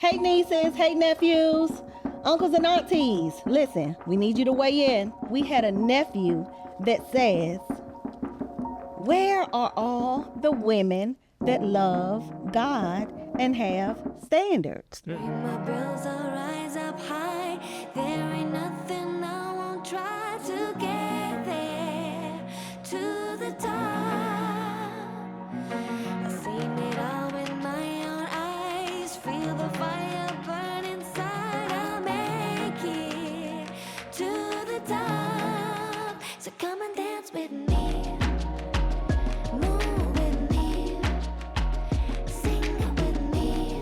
Hey nieces, hey nephews, uncles and aunties. Listen, we need you to weigh in. We had a nephew that says, where are all the women that love God and have standards? My bills will rise up high. There ain't nothing I won't try to get there to the top. I've seen it all with my own eyes. Feel the fire burn inside. I'll make it to the top. So come and dance with me. Move with me. Sing it with me.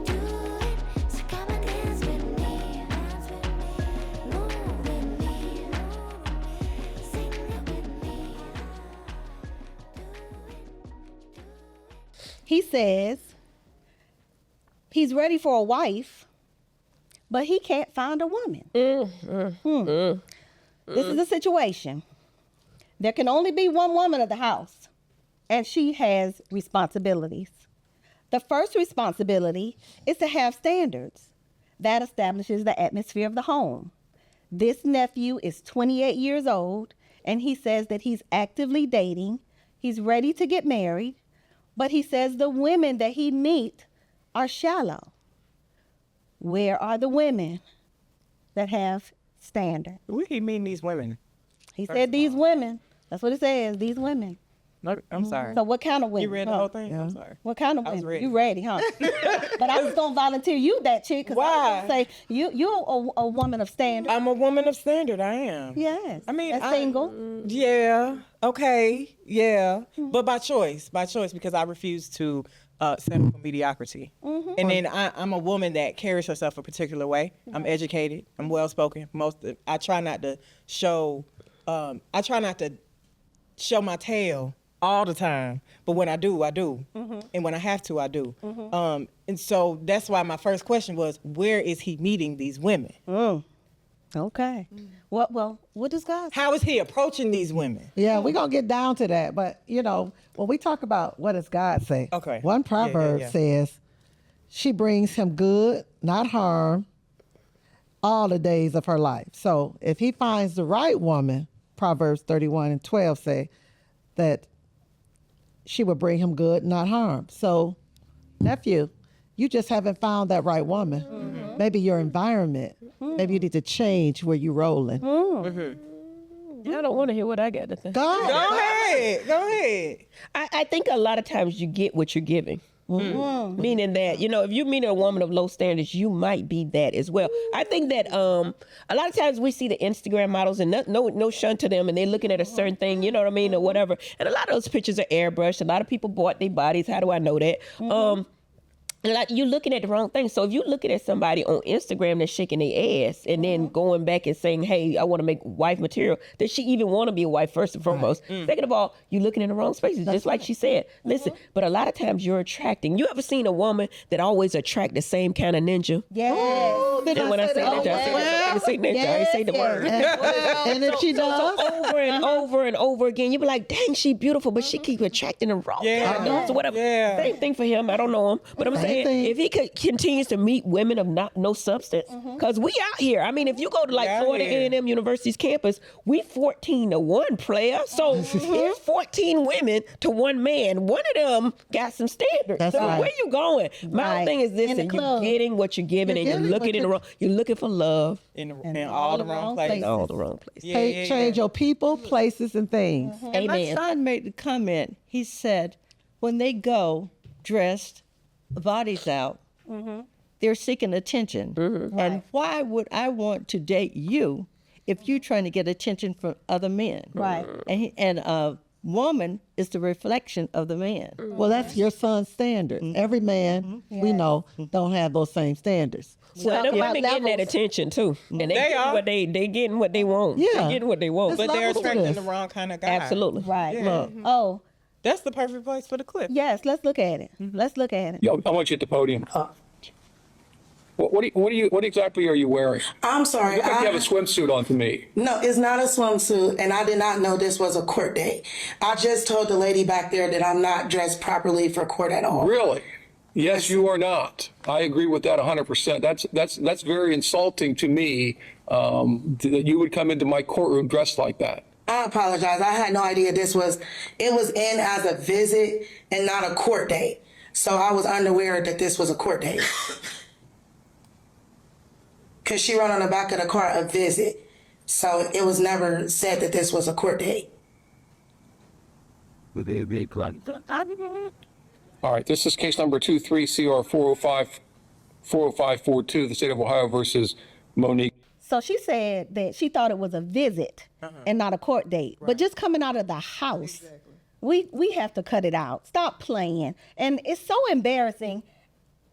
Do it. So come and dance with me. Move with me. Sing it with me. He says he's ready for a wife, but he can't find a woman. This is a situation. There can only be one woman of the house, and she has responsibilities. The first responsibility is to have standards. That establishes the atmosphere of the home. This nephew is 28 years old, and he says that he's actively dating. He's ready to get married, but he says the women that he meet are shallow. Where are the women that have standards? Where he meeting these women? He said these women. That's what it says, these women. No, I'm sorry. So what kind of women? You read the whole thing? I'm sorry. What kind of I was women? ready. You ready, huh? But I was going to volunteer you that chick. Cause Why? I was gonna say, you're a woman of standard. I'm a woman of standard. I am. Yes. I mean, That's single. Yeah. Okay. Yeah. But by choice, because I refuse to settle for mediocrity. And then I'm a woman that carries herself a particular way. I'm educated. I'm well spoken. I try not to show. I try not to show my tail all the time, but when I do, I do. And when I have to, I do. And so that's why my first question was, where is he meeting these women? Okay. Well, what does God say? How is he approaching these women? Yeah, we're going to get down to that. But, when we talk about what does God say, Okay. one proverb says, she brings him good, not harm, all the days of her life. So if he finds the right woman, Proverbs 31:12 say that she will bring him good, not harm. So, nephew, you just haven't found that right woman. Maybe your environment. Maybe you need to change where you're rolling. I don't want to hear what I got to think. Go ahead. I think a lot of times you get what you're giving. Meaning that, if you meet a woman of low standards, you might be that as well. I think that a lot of times we see the Instagram models and no shun to them, and they're looking at a certain thing, you know what I mean, or whatever. And a lot of those pictures are airbrushed. A lot of people bought their bodies. How do I know that? Like you're looking at the wrong thing. So if you're looking at somebody on Instagram that's shaking their ass and then going back and saying, hey, I want to make wife material, does she even want to be a wife first and foremost? Second of all, you're looking in the wrong spaces, just like she said. Listen, but a lot of times you're attracting. You ever seen a woman that always attract the same kind of ninja? Yes. And when I say ninja, I say ninja. I ain't say the word. And if she does, So over and over and over again, you be like, dang, she beautiful, but she keep attracting the wrong kind of dudes or whatever. Yeah. Same thing for him. I don't know him, but I'm saying if he continues to meet women of no substance, because we out here. I mean, if you go to like Florida A&M University's campus, we 14-1 player. So here's 14 women to one man. One of them got some standards. That's so right. where you going? My thing is this: In the and you're club. getting what you're giving, and you're looking in the wrong. You're looking for love In all the wrong places. all the wrong places. change your people, places, and things. And my Amen. son made the comment. He said, when they go dressed, bodies out, they're seeking attention. And why would I want to date you if you're trying to get attention from other men? Right. And a woman is the reflection of the man. Well, that's your son's standard. Every man we know don't have those same standards. Well, them about women getting that levels. attention too, and they They getting are. what they getting what they want. Yeah. They getting what they want. But they're levels to attracting this. the wrong kind of guy. Absolutely. Right. Yeah. Look. Oh, That's the perfect place for the clip. yes, let's look at it. Let's look at it. Yo, I want you at the podium. What exactly are you wearing? I'm sorry. Look like you have a swimsuit on to me. No, it's not a swimsuit, and I did not know this was a court date. I just told the lady back there that I'm not dressed properly for court at all. Really? Yes, you are not. I agree with that 100%. That's very insulting to me that you would come into my courtroom dressed like that. I apologize. I had no idea it was in as a visit and not a court date. So I was unaware that this was a court date. Because she wrote on the back of the car, a visit. So it was never said that this was a court date. All right, this is case number 23CR40542, the state of Ohio versus Monique. So she said that she thought it was a visit and not a court date. But just coming out of the house, we have to cut it out. Stop playing. And it's so embarrassing,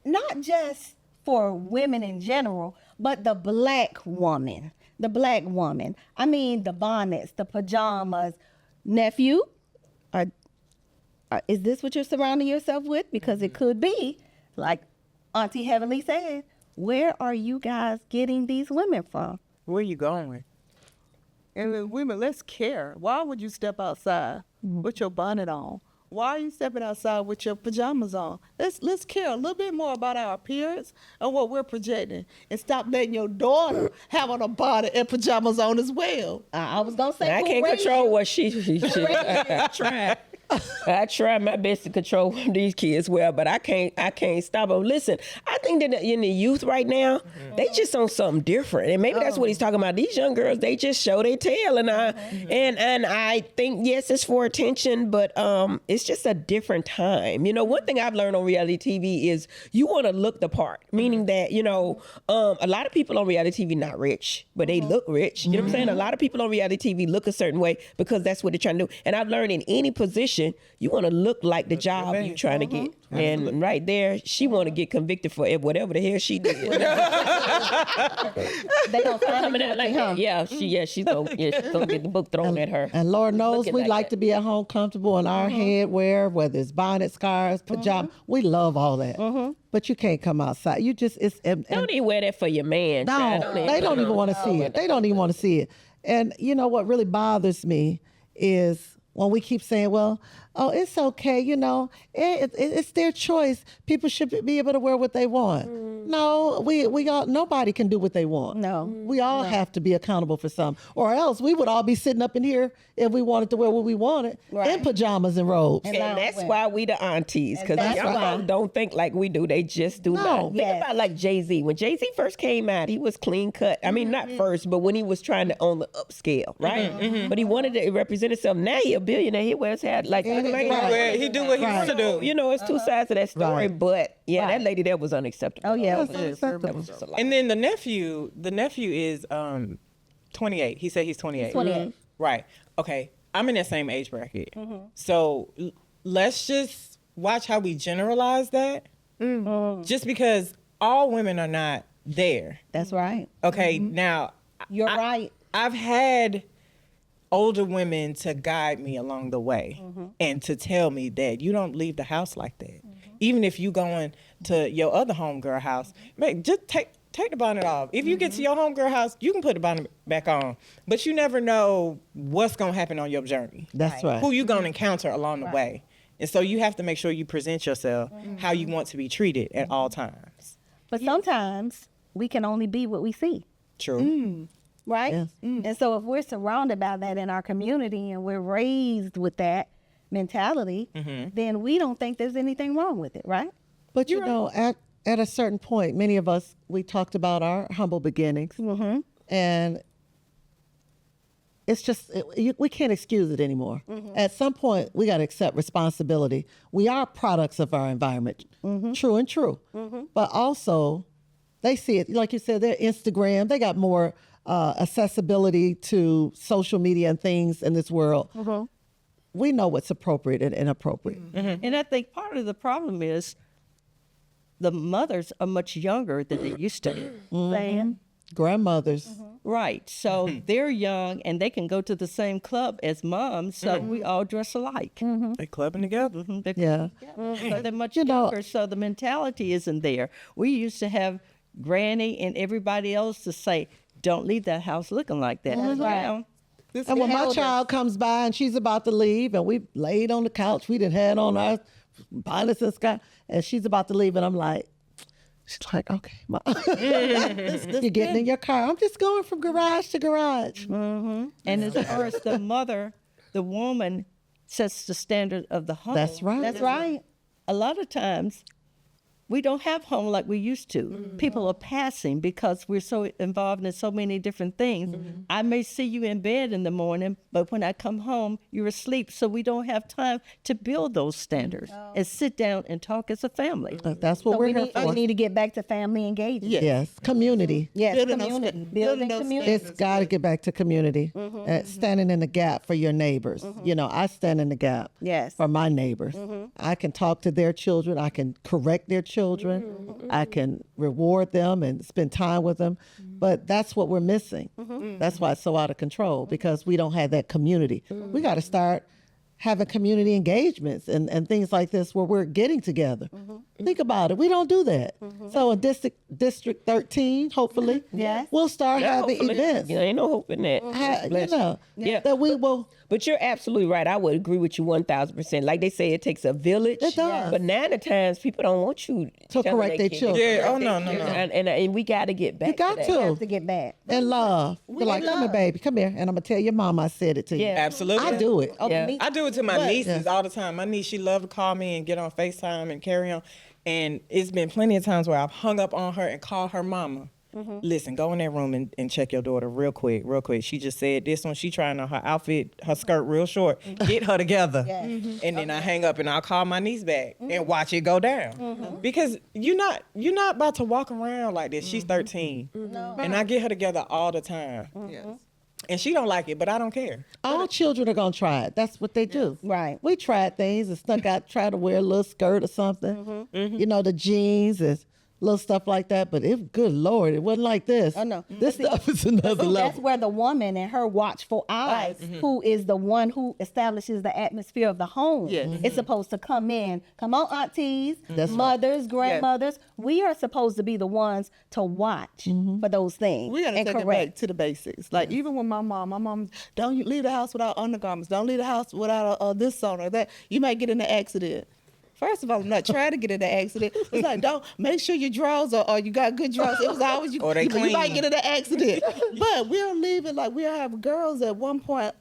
not just for women in general, but the black woman. The black woman. I mean, the bonnets, the pajamas. Nephew, is this what you're surrounding yourself with? Because it could be, like Auntie Heavenly said, where are you guys getting these women from? Where are you going? And then women, let's care. Why would you step outside with your bonnet on? Why are you stepping outside with your pajamas on? Let's care a little bit more about our appearance and what we're projecting, and stop letting your daughter have on a bonnet and pajamas on as well. I was gonna say I can't control what she try. I try my best to control these kids well, but I can't stop them. Listen, I think that in the youth right now, they just on something different, and maybe that's what he's talking about. These young girls, they just show their tail, and I think yes, it's for attention, but it's just a different time. You know, one thing I've learned on reality TV is you want to look the part, meaning that a lot of people on reality TV not rich, but they look rich. You know what I'm saying? A lot of people on reality TV look a certain way because that's what they're trying to do. And I've learned in any position, you want to look like the job you're trying to get. And right there, she want to get convicted for whatever the hell she did. They don't coming out like that. Yeah, she's gonna get the book thrown at her. And Lord knows we like that. to be at home comfortable in our headwear, whether it's bonnet, scarves, pajamas. We love all that. But you can't come outside. You just Don't even wear that for your man. No, they don't even want to see it. They don't even want to see it. And you know what really bothers me is when we keep saying, well, it's okay, it's their choice. People should be able to wear what they want. No, we all, nobody can do what they want. No. We all have to be accountable for some, or else we would all be sitting up in here if we wanted to wear what we wanted in pajamas and robes. And that's why we the aunties, because y'all don't think like we do. They just do not. Think about like Jay-Z. When Jay-Z first came out, he was clean cut. I mean, not first, but when he was trying to own the upscale, right? But he wanted to represent himself. Now he a billionaire. He wears hat like He do what he wants to do. You know, it's two sides of that story, but that lady there was unacceptable. Oh yeah, That was just a lot. And then the nephew is 28. He said he's 28. He's 28. Right. Okay. I'm in that same age bracket. So let's just watch how we generalize that. Just because all women are not there. that's right. Okay. Now, You're right. I've had older women to guide me along the way and to tell me that you don't leave the house like that. Even if you going to your other homegirl house, man, just take the bonnet off. If you get to your homegirl house, you can put the bonnet back on. But you never know what's going to happen on your journey. That's right. Who you going to encounter along the way. And so you have to make sure you present yourself how you want to be treated at all times. But sometimes we can only be what we see. True. Right? Yes. And so if we're surrounded by that in our community and we're raised with that mentality, then we don't think there's anything wrong with it, right? But at a certain point, many of us, we talked about our humble beginnings, and it's just, we can't excuse it anymore. At some point, we got to accept responsibility. We are products of our environment, true and true. But also, they see it, like you said, their Instagram, they got more accessibility to social media and things in this world. We know what's appropriate and inappropriate. And I think part of the problem is the mothers are much younger than they used to. Grandmothers. Right. So they're young and they can go to the same club as moms. So we all dress alike. They clubbing together. Yeah. So they're much younger. So the mentality isn't there. We used to have Granny and everybody else to say, don't leave that house looking like that. Now, And when my child comes by and she's about to leave and we laid on the couch, we done had on our violence in the sky. And she's about to leave, and I'm like, she's like, okay, Mom. You're getting in your car. I'm just going from garage to garage. And as far as the mother, the woman sets the standard of the home. That's right. That's right. A lot of times, we don't have home like we used to. People are passing because we're so involved in so many different things. I may see you in bed in the morning, but when I come home, you're asleep. So we don't have time to build those standards and sit down and talk as a family. That's what So we're we here need, for. we need to get back to family engagement. Yes, community. Yes, Building those community. sta- Building building those community. It's got to get back to community. Standing in the gap for your neighbors. You know, I stand in the gap Yes. for my neighbors. I can talk to their children. I can correct their children. I can reward them and spend time with them. But that's what we're missing. That's why it's so out of control, because we don't have that community. We got to start having community engagements and things like this where we're getting together. Think about it. We don't do that. So in District 13, hopefully, Yes. we'll start having Hopefully. events. You know, ain't no hope in that. You know, Yeah. that we will. But you're absolutely right. I would agree with you 1,000%. Like they say, it takes a village. It does. But now the times people don't want you To telling correct their kids children. Yeah, oh, correct no, their no, no. children. And we got to get back You got to to. that. Have to get back. And love. Be like, come here, baby, come here. And I'm going to tell your mom I said it to you. Yeah. Absolutely. I do it. Oh, Yeah. me- I do it to my nieces all the time. My niece, she love to call me and get on FaceTime and carry on. And it's been plenty of times where I've hung up on her and called her mama. Listen, go in that room and check your daughter real quick. She just said this one. She trying on her outfit, her skirt real short. Get her together. And then I hang up and I'll call my niece back and watch it go down. Because you're not about to walk around like this. She's 13. And I get her together all the time. Yes. And she don't like it, but I don't care. All children are going to try it. That's what they do. Right. We tried things and snuck out, tried to wear a little skirt or something. You know, the jeans and little stuff like that. But good Lord, it wasn't like this. Oh, no. This stuff is another That's level. where the woman and her watchful eyes, who is the one who establishes the atmosphere of the home, is supposed to come in. Come on, aunties, mothers, grandmothers. We are supposed to be the ones to watch for those things We gotta and take it back correct. to the basics. Like even with my mom, don't you leave the house without undergarments. Don't leave the house without this on or that. You might get in an accident. First of all, I'm not trying to get in an accident. It's like, don't make sure your drawers are you got good drawers. It was always you. Or they you might clean. get in an accident. But we're leaving like we have girls at one point.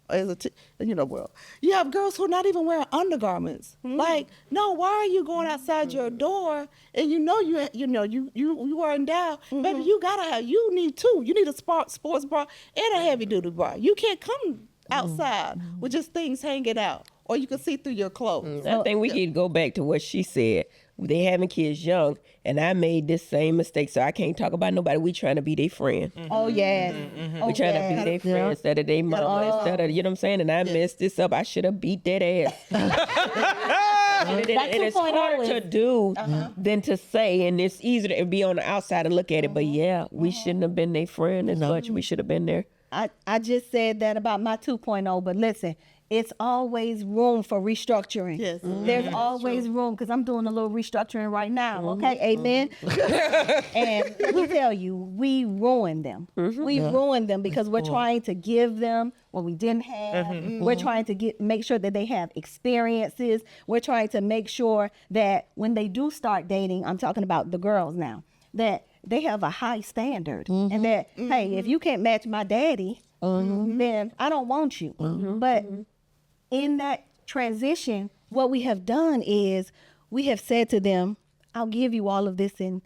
Well, you have girls who are not even wearing undergarments. Like, no, why are you going outside your door and you are endowed, baby? You need two. You need a sports bra and a heavy duty bra. You can't come outside with just things hanging out, or you can see through your clothes. I think we could go back to what she said. They having kids young, and I made this same mistake, so I can't talk about nobody. We trying to be their friend. Oh, yes. We trying to be their friend instead of their mama, instead of, you know what I'm saying? And I messed this up. I should have beat that ass. And it's 2.0 harder to is- do than to say, and it's easier to be on the outside and look at it. But yeah, we shouldn't have been their friend as much. We should have been there. I just said that about my 2.0, but listen, it's always room for restructuring. Yes. There's always room, because I'm doing a little restructuring right now, okay? Amen? And let me tell you, we ruined them. We ruined them because we're trying to give them what we didn't have. We're trying to make sure that they have experiences. We're trying to make sure that when they do start dating, I'm talking about the girls now, that they have a high standard. And that, hey, if you can't match my daddy, then I don't want you. But in that transition, what we have done is we have said to them, I'll give you all of this and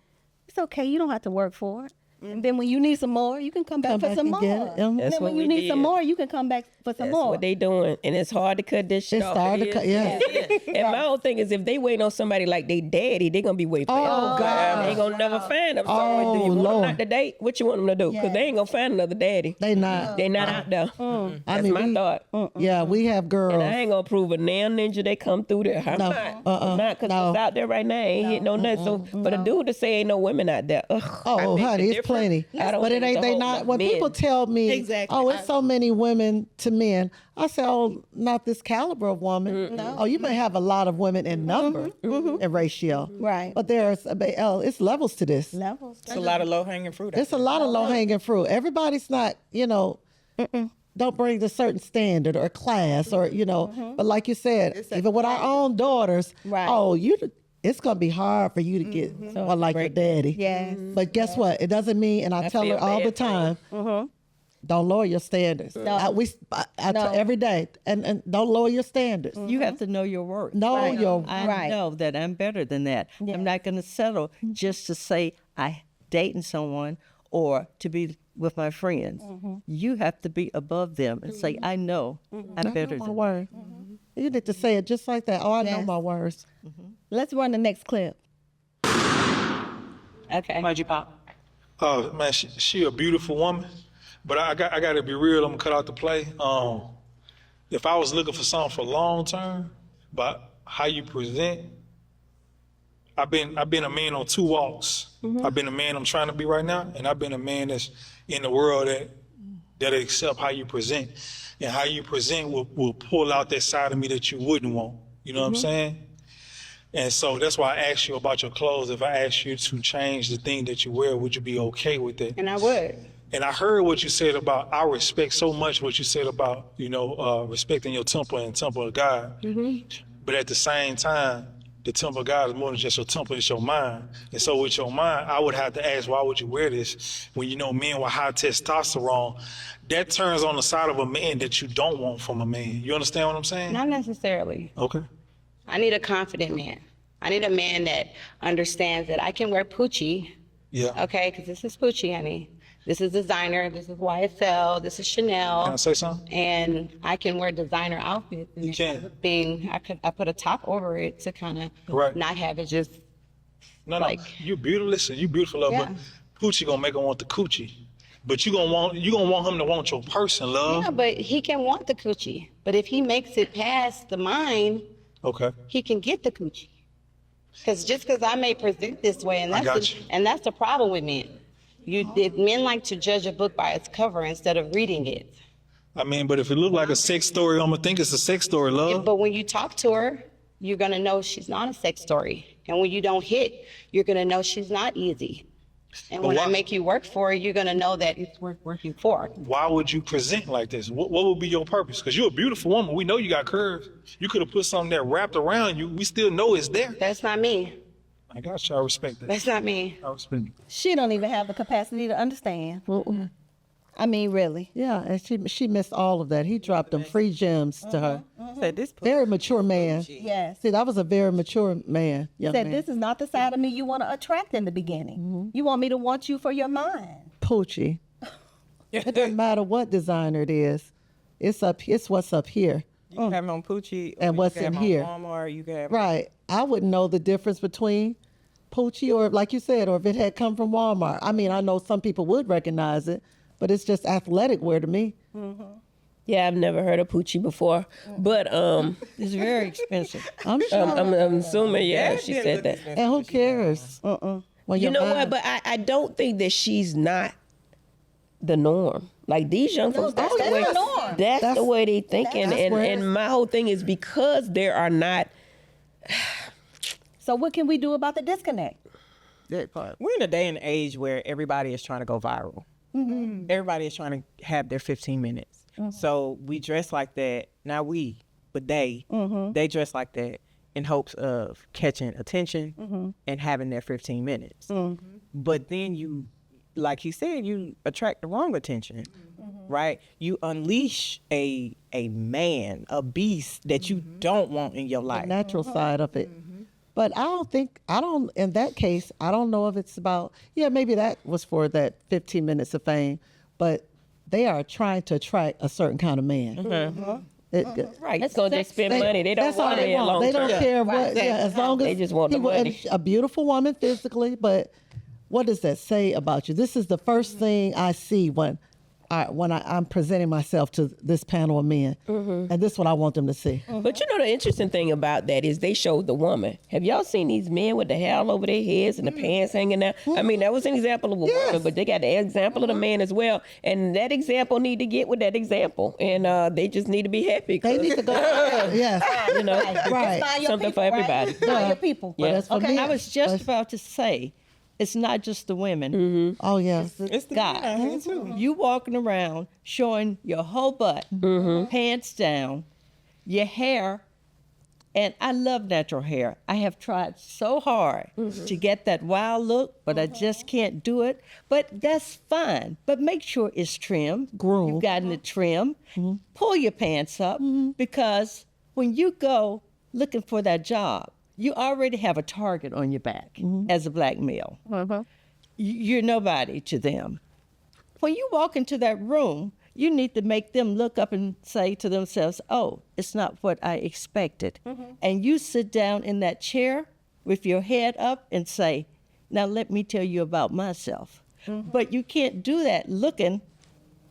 it's okay, you don't have to work for it. And then when you need some more, you can come back for some and more. get it. And That's then what when you we need some did. more, you can come back for some That's more. what they doing, and it's hard to cut this shit It's off. hard to It cut, is. yeah. And my whole thing is, if they wait on somebody like they daddy, they gonna be waiting forever. Oh, God. They ain't gonna never find them. So Oh, do you want them Lord. not to date? What you want them to do? Because they ain't gonna find another daddy. They not. They not out there. I That's mean, my thought. Yeah, we have girls. And I ain't gonna prove a damn ninja they come through there. I'm not, because no. it's out there right now. Ain't hitting no nuts. So, but a dude to say ain't no women out there. Ugh, Oh, I beg to honey, it's differ. plenty. I don't But it think ain't it's a they whole not. lot When men. people tell me, Exactly. oh, it's so many women to men, I say, oh, not this caliber of woman. Oh, you may have a lot of women in number and ratio. Right. But it's levels to this. Levels. It's a lot of low hanging fruit. It's a lot of low hanging fruit. Everybody's not, don't bring a certain standard or class or, but like you said, even with our own daughters, Right. it's going to be hard for you to get one like your daddy. Yes. But guess what? It doesn't mean, and I tell feel her all bad the for you. time, don't lower your standards. I tell every day, and don't lower your standards. You have to know your worth. Know your I Right. know that I'm better than that. I'm not going to settle just to say I dating someone or to be with my friends. You have to be above them and say, I know I'm better my than word. You need to say it just like that. Oh, I know Yes. my words. Let's run the next clip. Okay. Why'd you pop? Oh man, she a beautiful woman, but I got to be real. I'm gonna cut out the play. If I was looking for something for long term, but how you present, I've been a man on two walks. I've been a man I'm trying to be right now, and I've been a man that's in the world that accept how you present, and how you present will pull out that side of me that you wouldn't want. You know what I'm saying? And so that's why I asked you about your clothes. If I asked you to change the thing that you wear, would you be okay with it? And I would. And I heard what you said about, I respect so much what you said about, respecting your temple and temple of God. But at the same time, the temple of God is more than just your temple, it's your mind. And so with your mind, I would have to ask, why would you wear this? When men with high testosterone, that turns on the side of a man that you don't want from a man. You understand what I'm saying? Not necessarily. Okay. I need a confident man. I need a man that understands that I can wear Poochie, Yeah. okay? Because this is Poochie, honey. This is designer. This is YSL. This is Chanel. Can I say something? And I can wear designer outfits. And You can. I put a top over it to kind of Right. not have it just. No, Like- you beautiful. Listen, you beautiful, love, Yeah. but Poochie gonna make her want the coochie. But you gonna want him to want your person, love. Yeah, but he can want the coochie. But if he makes it past the mind, Okay. he can get the coochie. Because just because I may present this way, and I got that's you. and that's the problem with men. Men like to judge a book by its cover instead of reading it. I mean, but if it look like a sex story, I'm gonna think it's a sex story, love. But when you talk to her, you're gonna know she's not a sex story. And when you don't hit, you're gonna know she's not easy. And But when why- I make you work for it, you're gonna know that it's worth working for. Why would you present like this? What would be your purpose? Because you're a beautiful woman. We know you got curves. You could have put something that wrapped around you. We still know it's there. That's not me. I got you. I respect that. That's not me. I respect it. She don't even have the capacity to understand. I mean, really. Yeah, and she missed all of that. He dropped them free gems to her. Said this. Very mature man. Yes. See, that was a very mature man. Young Said man. this is not the side of me you want to attract in the beginning. You want me to want you for your mind. Poochie. It doesn't matter what designer it is. It's what's up here. You can have it on Poochie, And or what's you can in have it here. on Walmart, you can have Right. I wouldn't know the difference between Poochie or, like you said, or if it had come from Walmart. I mean, I know some people would recognize it, but it's just athletic wear to me. Yeah, I've never heard of Poochie before, but It's very expensive. I'm sure. I'm assuming she said that. And who cares? When You you're know what? mine- But I don't think that she's not the norm. Like these young folks, that's the that's way the norm. that's the way they thinking. that's And where- and my whole thing is because there are not. So what can we do about the disconnect? That part. We're in a day and age where everybody is trying to go viral. Everybody is trying to have their 15 minutes. So we dress like that. Not we, but they. They dress like that in hopes of catching attention and having their 15 minutes. But then you, like he said, you attract the wrong attention, right? You unleash a man, a beast that you don't want in your life. natural side of it. But in that case, I don't know if it's about, maybe that was for that 15 minutes of fame, but they are trying to attract a certain kind of man. Right, it's gonna just spend money. They don't That's all want they it want. long They term. don't care what, as long as They just want the money. A beautiful woman physically, but what does that say about you? This is the first thing I see when I'm presenting myself to this panel of men, and this is what I want them to see. But you know the interesting thing about that is they showed the woman. Have y'all seen these men with the hair all over their heads and the pants hanging out? I mean, that was an example of a woman, but they got the example of the man as well. And that example need to get with that example, and they just need to be happy. They need to go. Yes, you know, right. Find your something people, for everybody. Right? Find your people. But as for me, I was just about to say, It's not just the women. Oh, yes. It's the God. men out here too. You walking around showing your whole butt, pants down, your hair. And I love natural hair. I have tried so hard to get that wild look, but I just can't do it. But that's fine. But make sure it's trimmed. Groomed. You've gotten it trimmed. Pull your pants up because when you go looking for that job, you already have a target on your back as a black male. You're nobody to them. When you walk into that room, you need to make them look up and say to themselves, oh, it's not what I expected. And you sit down in that chair with your head up and say, now let me tell you about myself. But you can't do that looking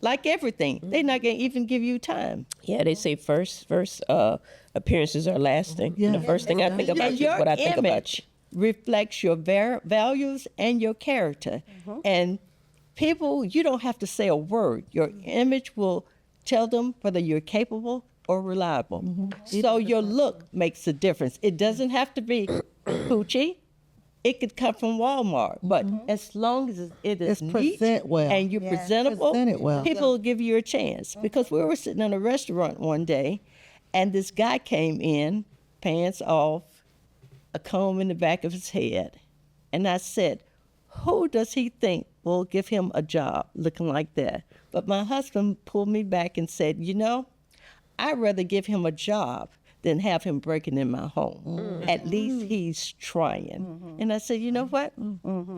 like everything. They're not going to even give you time. Yeah, they say first appearances are lasting. Yeah. And the first thing I think about you is what I think about you. Reflects your values and your character. And people, you don't have to say a word. Your image will tell them whether you're capable or reliable. So your look makes a difference. It doesn't have to be Gucci. It could come from Walmart. But as long as it is It's neat present well. and you're presentable, Present it well. people will give you a chance. Because we were sitting in a restaurant one day, and this guy came in, pants off, a comb in the back of his head. And I said, who does he think will give him a job looking like that? But my husband pulled me back and said, you know, I'd rather give him a job than have him breaking in my home. At least he's trying. And I said, you know what?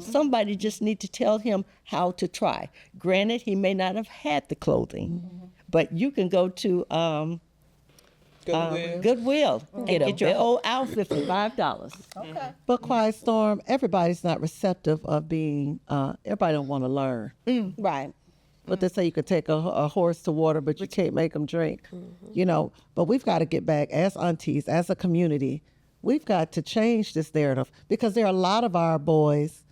Somebody just need to tell him how to try. Granted, he may not have had the clothing, but you can go to Goodwill and Get a get your belt. whole outfit for $5. But Quiet Storm, everybody's not receptive of being, everybody don't want to learn. Right. But they say you could take a horse to water, but you can't make them drink. You know, but we've got to get back as aunties, as a community. We've got to change this narrative because there are a lot of our boys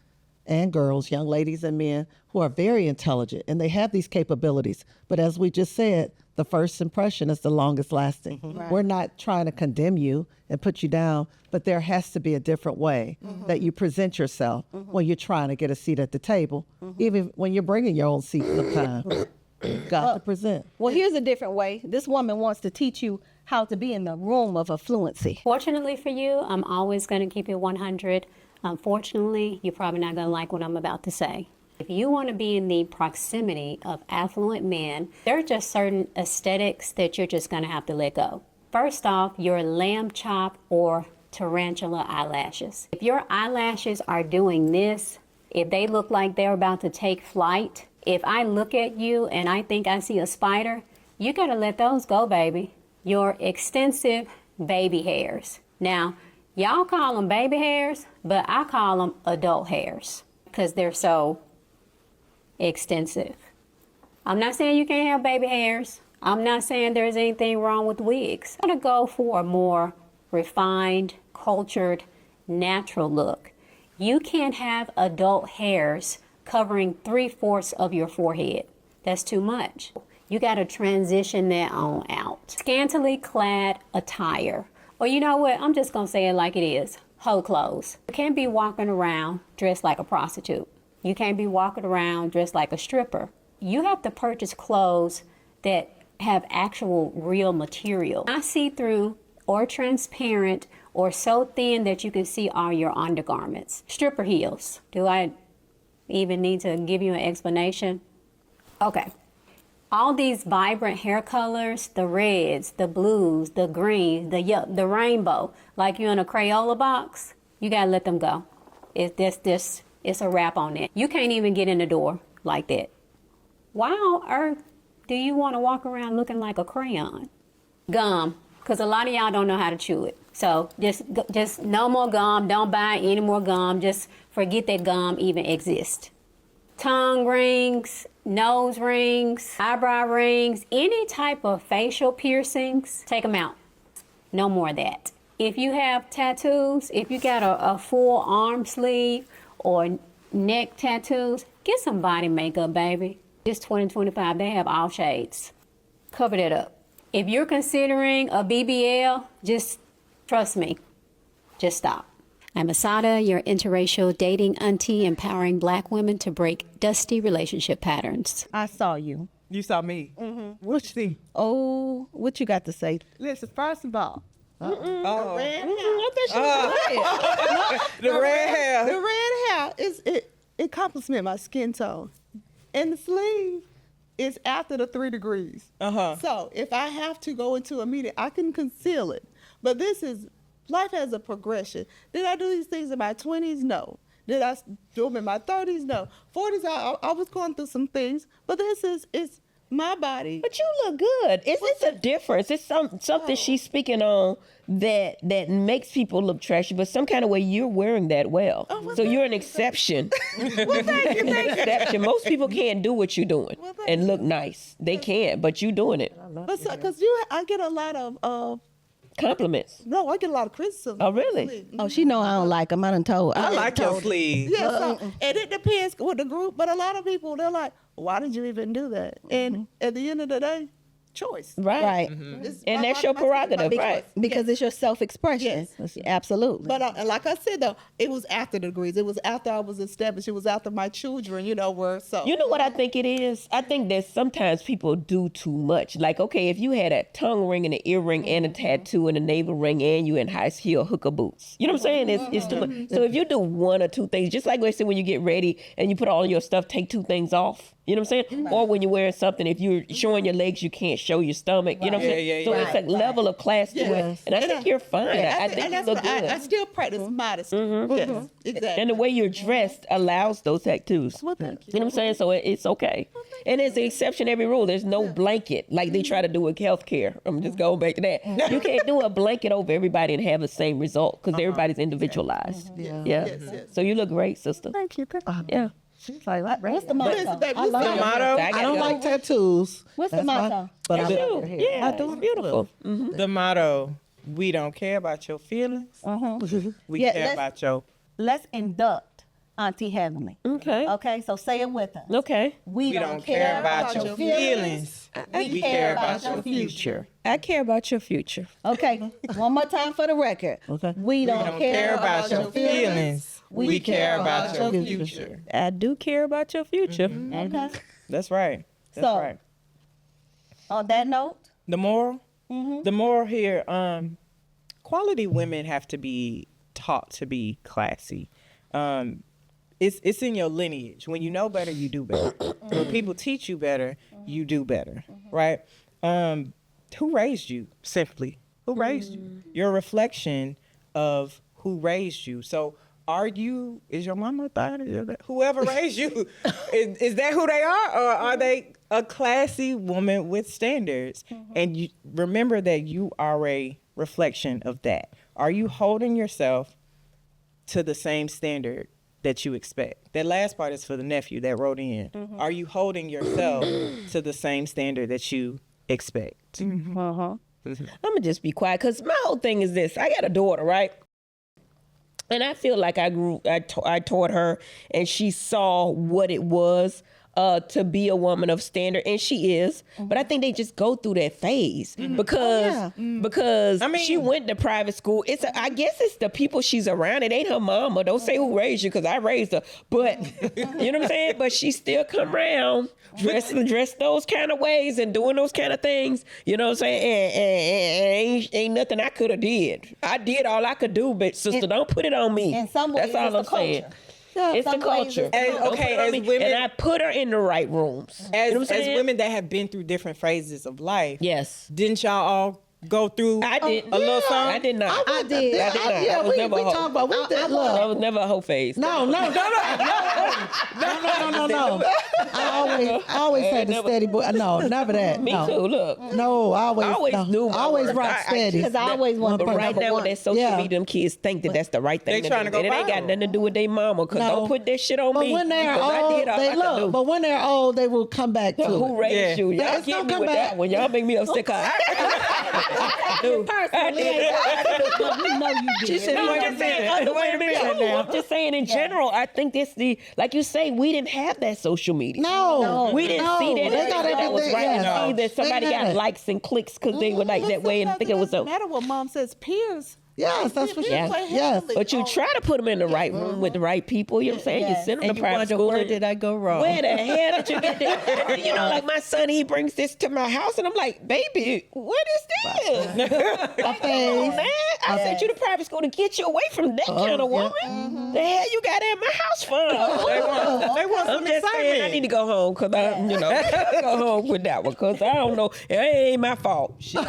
and girls, young ladies and men, who are very intelligent and they have these capabilities. But as we just said, the first impression is the longest lasting. We're not trying to condemn you and put you down, but there has to be a different way that you present yourself when you're trying to get a seat at the table, even when you're bringing your own seat sometimes. You've got to present. Well, here's a different way. This woman wants to teach you how to be in the room of affluency. Fortunately for you, I'm always going to keep it 100. Unfortunately, you're probably not going to like what I'm about to say. If you want to be in the proximity of affluent men, there are just certain aesthetics that you're just going to have to let go. First off, your lamb chop or tarantula eyelashes. If your eyelashes are doing this, if they look like they're about to take flight, if I look at you and I think I see a spider, you got to let those go, baby. Your extensive baby hairs. Now, y'all call them baby hairs, but I call them adult hairs because they're so extensive. I'm not saying you can't have baby hairs. I'm not saying there's anything wrong with wigs. I'm gonna go for a more refined, cultured, natural look. You can't have adult hairs covering 3/4 of your forehead. That's too much. You gotta transition that on out. Scantily clad attire. Or you know what, I'm just gonna say it like it is. Hoe clothes. You can't be walking around dressed like a prostitute. You can't be walking around dressed like a stripper. You have to purchase clothes that have actual real material. Not see-through or transparent or so thin that you can see all your undergarments. Stripper heels. Do I even need to give you an explanation? Okay. All these vibrant hair colors, the reds, the blues, the greens, the rainbow, like you're in a Crayola box, you gotta let them go. It's a wrap on that. You can't even get in the door like that. Why on earth do you want to walk around looking like a crayon? Gum, because a lot of y'all don't know how to chew it. So just no more gum. Don't buy any more gum. Just forget that gum even exists. Tongue rings, nose rings, eyebrow rings, any type of facial piercings, take them out. No more of that. If you have tattoos, if you got a full arm sleeve or neck tattoos, get some body makeup, baby. It's 2025, they have all shades. Cover that up. If you're considering a BBL, just trust me, just stop. I'm Asada, your interracial dating auntie, empowering Black women to break dusty relationship patterns. I saw you. You saw me. What you see? Oh, what you got to say? Listen, first of all, Oh. the red hair. The red hair it complements my skin tone, and the sleeve is after the 3 degrees. So if I have to go into a meeting, I can conceal it. But life has a progression. Did I do these things in my 20s? No. Did I do them in my 30s? No. 40s, I was going through some things, but it's my body. But you look good. It's a difference. It's something she's speaking on that makes people look trashy, but some kind of way you're wearing that well. So you're an exception. You're an exception. Most people can't do what you're doing and look nice. They can't, but you doing it. But because I get a lot of compliments. No, I get a lot of criticism. Oh, really? Oh, she know I don't like them. I done told. I like your sleeve. Yeah, so, and it depends with the group, but a lot of people, they're like, why did you even do that? And at the end of the day, choice. Right. And that's your prerogative, right? Because it's your self-expression. Yes. Absolutely. But like I said, though, it was after the degrees. It was after I was established. It was after my children, were so. You know what I think it is? I think that sometimes people do too much. Like, okay, if you had a tongue ring and an earring and a tattoo and a navel ring and you in high heel hooker boots. You know what I'm saying? It's too much. So if you do 1 or 2 things, just like let's say when you get ready and you put all your stuff, take 2 things off. You know what I'm saying? Or when you're wearing something, if you're showing your legs, you can't show your stomach. You know what I'm saying? So it's a level of class to it. And I think you're fine. I think you look good. I still practice modesty. Yes, exactly. And the way you're dressed allows those tattoos. Well, thank You know what I'm saying? So it's okay. And there's an exception to every rule. There's no blanket like they try to do with healthcare. I'm just going back to that. You can't do a blanket over everybody and have the same result because everybody's individualized. Yeah. Yes. So you look great, sister. Thank you. Yeah. She's like, what's the motto? I love The it. motto? I don't like tattoos. What's the That's motto? But I It's love you. your hair. Yeah, I do. it's beautiful. The motto, we don't care about your feelings. We Yeah, care let's- about your... Let's induct Auntie Heavenly. Okay. Okay, so say it with us. Okay. We don't care about your feelings. We care about your future. I care about your future. Okay, one more time for the record. Okay. We don't care about your feelings. We care about your future. I do care about your future. Okay. That's right. That's So- right. On that note, The moral? The moral here, quality women have to be taught to be classy. It's in your lineage. When you know better, you do better. When people teach you better, you do better, right? Who raised you, simply? Who raised you? You're a reflection of who raised you. So is your mama thought? Whoever raised you, is that who they are? Or are they a classy woman with standards? And you remember that you are a reflection of that. Are you holding yourself to the same standard that you expect? That last part is for the nephew that wrote in. Are you holding yourself to the same standard that you expect? I'm gonna just be quiet because my whole thing is this: I got a daughter, right? And I feel like I taught her, and she saw what it was to be a woman of standard, and she is. But I think they just go through that phase because she went to private school. I guess it's the people she's around. It ain't her mama. Don't say who raised you because I raised her. But you know what I'm saying? But she still come around dressed those kind of ways and doing those kind of things. You know what I'm saying? And ain't nothing I could have did. I did all I could do, but sister, don't put it on me. in some ways, That's all I'm it's the saying. culture. It's the Some ways culture. it's the And, culture. okay, Don't put it on as me. women, and I put her in the right rooms. as, You know what I'm as saying? women that have been through different phases of life, Yes. didn't y'all all go through I did. a little something? I did not. I did. I did not. Yeah, I was we never a hoe. talk about we did. I Look, was never a whole phase. no. I always had the steady boy. No, never that. Me no. too. Look. No, I always knew my always worth. rock steady. Because I always want to But be right number now with one. that social Yeah. media, them kids think that that's the right thing They trying to go do. It ain't got viral. nothing to do with their mama. Cause No. don't put that shit on But me. when they're 'cause I old, did all I they could look. do. But when they're old, they will come back to Who it. raised Yeah. you? Y'all It's get gonna me come with back. that one. Y'all make me upset. We know you did. She said, We no, know I'm you just saying, did. wait a minute. I'm just saying in general, I think this like you say, we didn't have that social media. No, We didn't see that. They got That was everything. right. Yeah. And see that somebody They had got it. likes and clicks because they were like that way and think it was doesn't a. matter what mom says. Peers Yes, that's what she Yeah. Yes. But you try to put them in the right room with the right people. You know what I'm saying? You send them And to you private wonder, school. where and- did I go wrong? Where the hell did you get that? You know, like my son, he brings this to my house, and I'm like, baby, what is this? Like, come on, man. I sent you to private school to get you away from that kind of woman. The hell you got in my house for? They want I'm some just saying, I excitement. need to go home because I, you know, go home with that one because I don't know. It ain't my fault. Shit.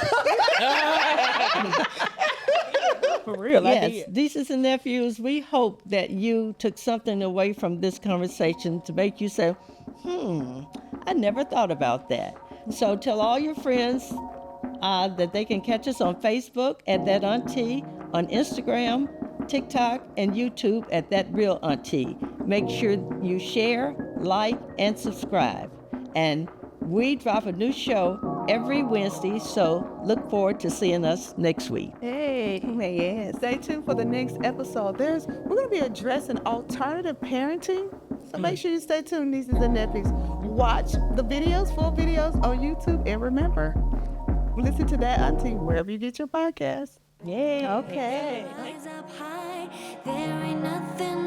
For real, I Yes, did. nieces and nephews, we hope that you took something away from this conversation to make you say, I never thought about that. So tell all your friends that they can catch us on Facebook at That Auntie, on Instagram, TikTok, and YouTube at That Real Auntie. Make sure you share, like, and subscribe. And we drop a new show every Wednesday, so look forward to seeing us next week. Hey, Yes. stay tuned for the next episode. We're going to be addressing alternative parenting. So make sure you stay tuned, nieces and nephews. Watch the videos, full videos on YouTube, and remember, listen to That Auntie wherever you get your podcast. Okay. Rise up high, there ain't nothing